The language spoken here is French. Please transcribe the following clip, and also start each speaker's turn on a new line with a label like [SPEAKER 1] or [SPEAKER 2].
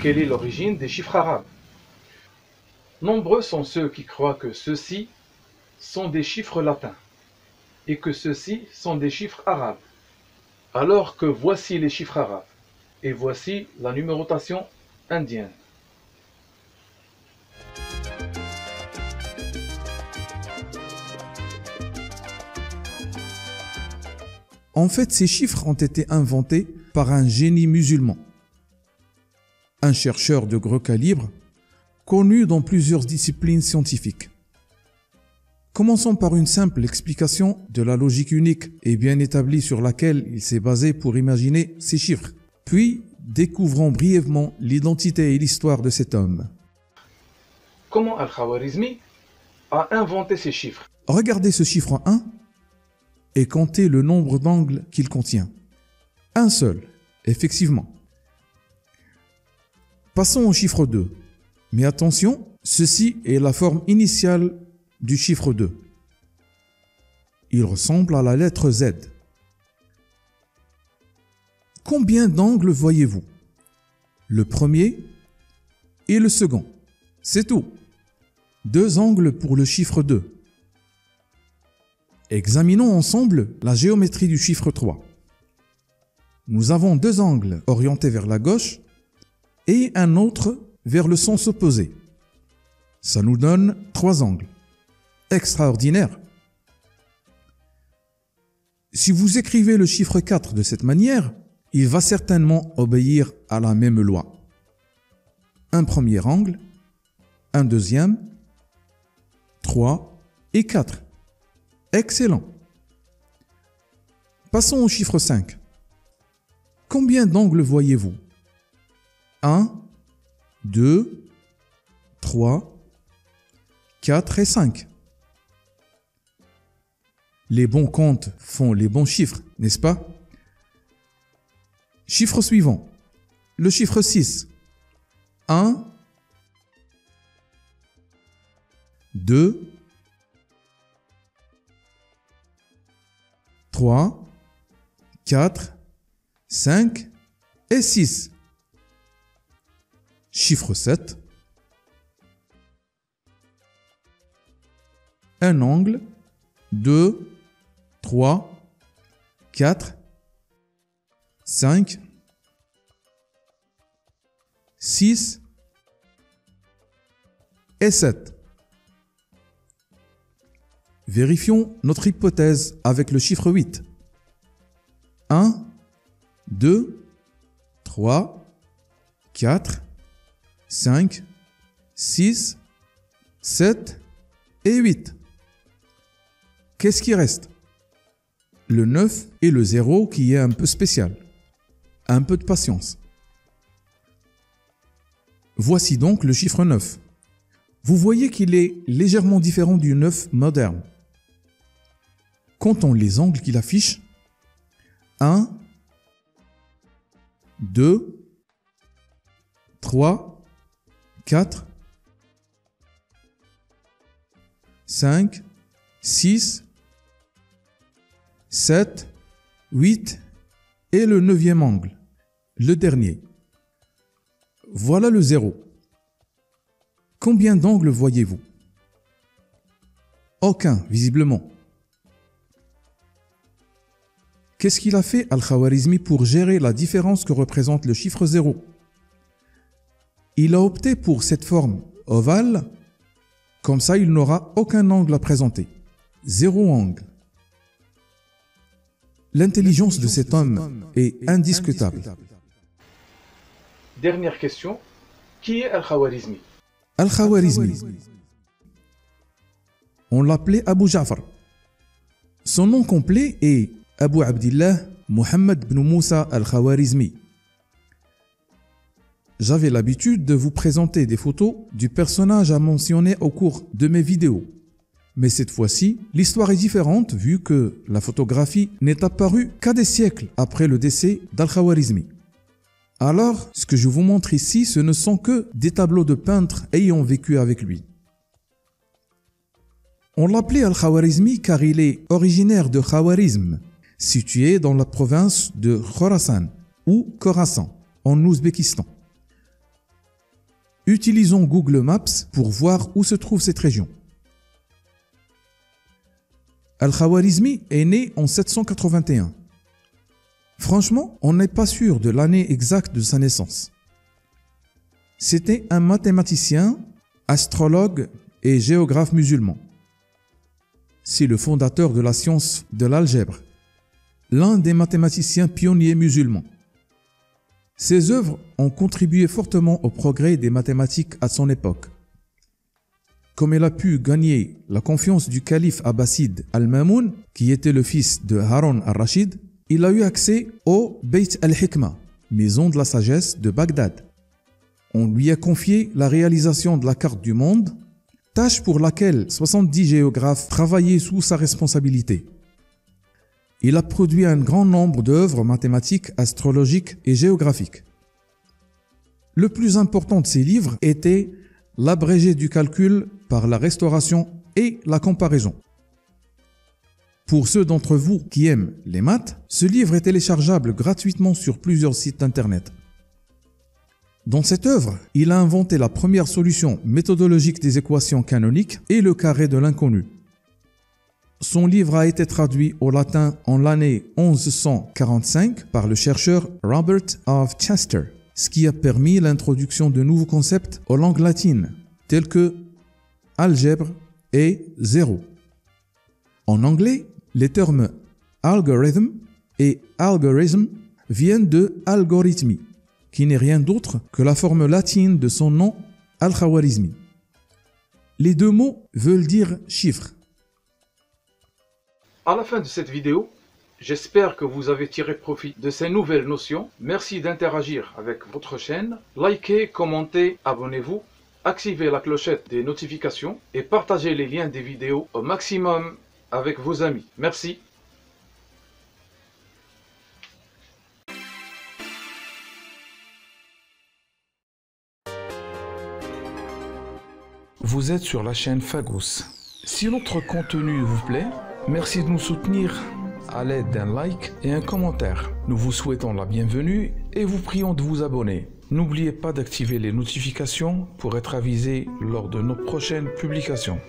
[SPEAKER 1] quelle est l'origine des chiffres arabes. Nombreux sont ceux qui croient que ceux-ci sont des chiffres latins et que ceux-ci sont des chiffres arabes, alors que voici les chiffres arabes et voici la numérotation indienne.
[SPEAKER 2] En fait, ces chiffres ont été inventés par un génie musulman, un chercheur de gros calibre, connu dans plusieurs disciplines scientifiques. Commençons par une simple explication de la logique unique et bien établie sur laquelle il s'est basé pour imaginer ces chiffres. Puis, découvrons brièvement l'identité et l'histoire de cet homme.
[SPEAKER 1] Comment Al-Khwarizmi a inventé ces chiffres?
[SPEAKER 2] Regardez ce chiffre 1 et comptez le nombre d'angles qu'il contient. Un seul, effectivement. Passons au chiffre 2. Mais attention, ceci est la forme initiale du chiffre 2. Il ressemble à la lettre Z. Combien d'angles voyez-vous? Le premier et le second. C'est tout. 2 angles pour le chiffre 2. Examinons ensemble la géométrie du chiffre 3. Nous avons 2 angles orientés vers la gauche et un autre vers le sens opposé. Ça nous donne 3 angles. Extraordinaire! Si vous écrivez le chiffre 4 de cette manière, il va certainement obéir à la même loi. Un premier angle, un deuxième, 3 et 4. Excellent! Passons au chiffre 5. Combien d'angles voyez-vous? 1, 2, 3, 4 et 5. Les bons comptes font les bons chiffres, n'est-ce pas? Chiffre suivant. Le chiffre 6. 1, 2, 3, 4, 5 et 6. Chiffre 7. Un angle, 2, 3, 4, 5, 6 et 7. Vérifions notre hypothèse avec le chiffre 8. 1, 2, 3, 4, 5, 6, 7 et 8. Qu'est-ce qui reste? Le 9 et le 0 qui est un peu spécial. Un peu de patience. Voici donc le chiffre 9. Vous voyez qu'il est légèrement différent du 9 moderne. Comptons les angles qu'il affiche. 1, 2, 3, 4, 5, 6, 7, 8 et le 9e angle, le dernier. Voilà le 0. Combien d'angles voyez-vous? Aucun, visiblement. Qu'est-ce qu'il a fait Al-Khwarizmi pour gérer la différence que représente le chiffre 0? Il a opté pour cette forme ovale, comme ça il n'aura aucun angle à présenter. 0 angle. L'intelligence de cet homme est indiscutable.
[SPEAKER 1] Dernière question. Qui est Al-Khwarizmi?
[SPEAKER 2] Al-Khwarizmi. On l'appelait Abu Ja'far. Son nom complet est Abu Abdillah Muhammad ibn Moussa Al-Khwarizmi. J'avais l'habitude de vous présenter des photos du personnage à mentionner au cours de mes vidéos. Mais cette fois-ci, l'histoire est différente vu que la photographie n'est apparue qu'à des siècles après le décès d'Al-Khwarizmi. Alors, ce que je vous montre ici, ce ne sont que des tableaux de peintres ayant vécu avec lui. On l'appelait Al-Khwarizmi car il est originaire de Khawarizm, situé dans la province de Khorasan ou Khorasan, en Ouzbékistan. Utilisons Google Maps pour voir où se trouve cette région. Al-Khawarizmi est né en 781. Franchement, on n'est pas sûr de l'année exacte de sa naissance. C'était un mathématicien, astrologue et géographe musulman. C'est le fondateur de la science de l'algèbre, l'un des mathématiciens pionniers musulmans. Ses œuvres ont contribué fortement au progrès des mathématiques à son époque. Comme il a pu gagner la confiance du calife abbasside Al-Mamoun, qui était le fils de Harun al-Rachid, il a eu accès au Beit al-Hikma, maison de la sagesse de Bagdad. On lui a confié la réalisation de la carte du monde, tâche pour laquelle 70 géographes travaillaient sous sa responsabilité. Il a produit un grand nombre d'œuvres mathématiques, astrologiques et géographiques. Le plus important de ses livres était l'abrégé du calcul par la restauration et la comparaison. Pour ceux d'entre vous qui aiment les maths, ce livre est téléchargeable gratuitement sur plusieurs sites internet. Dans cette œuvre, il a inventé la première solution méthodologique des équations canoniques et le carré de l'inconnu. Son livre a été traduit au latin en l'année 1145 par le chercheur Robert of Chester, ce qui a permis l'introduction de nouveaux concepts aux langues latines, tels que algèbre et zéro. En anglais, les termes algorithm et algorithm viennent de algorithmie, qui n'est rien d'autre que la forme latine de son nom Al-Khawarizmi. Les deux mots veulent dire chiffre.
[SPEAKER 1] À la fin de cette vidéo, j'espère que vous avez tiré profit de ces nouvelles notions. Merci d'interagir avec votre chaîne. Likez, commentez, abonnez-vous, activez la clochette des notifications et partagez les liens des vidéos au maximum avec vos amis. Merci.
[SPEAKER 2] Vous êtes sur la chaîne Fagous. Si notre contenu vous plaît, merci de nous soutenir à l'aide d'un like et un commentaire. Nous vous souhaitons la bienvenue et vous prions de vous abonner. N'oubliez pas d'activer les notifications pour être avisé lors de nos prochaines publications.